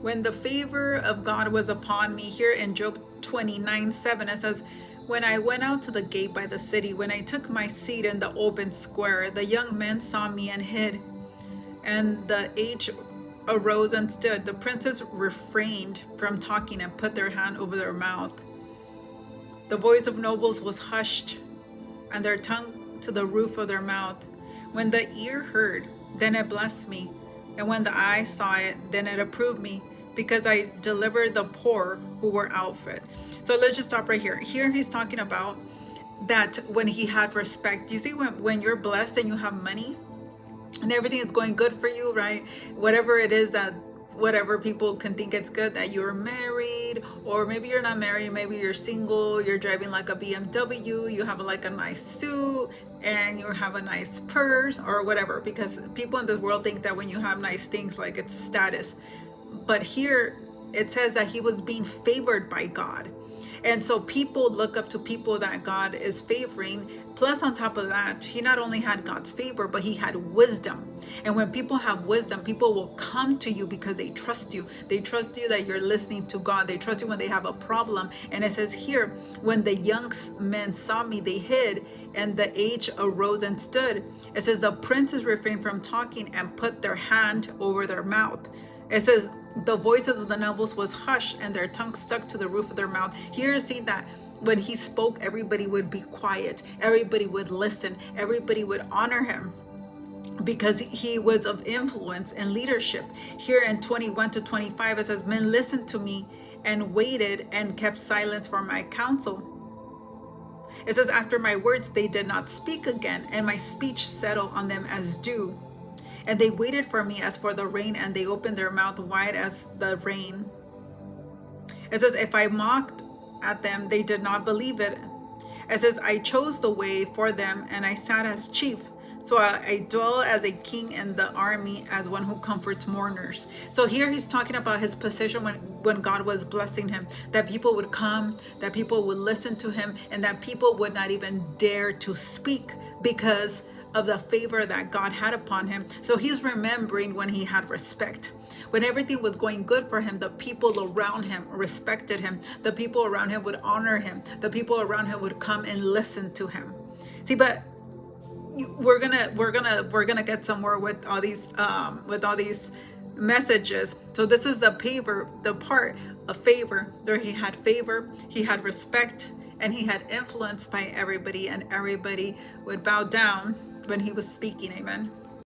When the favor of God was upon me, here in Job 29:7, it says, when I went out to the gate by the city, when I took my seat in the open square, the young men saw me and hid, and the aged arose and stood. The princes refrained from talking and put their hand over their mouth. The voice of nobles was hushed, and their tongue to the roof of their mouth. When the ear heard, then it blessed me, and when the eye saw it, then it approved me, because I delivered the poor who were outfit. So let's just stop right here. Here he's talking about that when he had respect. You see, when you're blessed and you have money and everything is going good for you, right? Whatever it is that whatever people can think it's good, that you're married, or maybe you're not married, maybe you're single, you're driving like a BMW, you have like a nice suit, and you have a nice purse or whatever, because people in this world think that when you have nice things, like it's status. But here it says that he was being favored by God. And so people look up to people that God is favoring. Plus, on top of that, he not only had God's favor, but he had wisdom. And when people have wisdom, people will come to you because they trust you. They trust you that you're listening to God. They trust you when they have a problem. And it says here, when the young men saw me, they hid, and the aged arose and stood. It says the princes refrained from talking and put their hand over their mouth. It says the voice of the nobles was hushed, and their tongue stuck to the roof of their mouth. Here, see that when he spoke, everybody would be quiet. Everybody would listen. Everybody would honor him, because he was of influence and leadership. Here in 21-25, it says, men listened to me and waited and kept silence for my counsel. It says, after my words, they did not speak again, and my speech settled on them as dew. And they waited for me as for the rain, and they opened their mouth wide as the rain. It says, if I mocked at them, they did not believe it. It says, I chose the way for them, and I sat as chief. So I dwell as a king in the army, as one who comforts mourners. So here he's talking about his position when God was blessing him, that people would come, that people would listen to him, and that people would not even dare to speak because of the favor that God had upon him. So he's remembering when he had respect. When everything was going good for him, the people around him respected him. The people around him would honor him. The people around him would come and listen to him. See, but we're gonna get somewhere with all these messages. So this is the part of favor, where he had favor, he had respect, and he had influence by everybody, and everybody would bow down when he was speaking. Amen.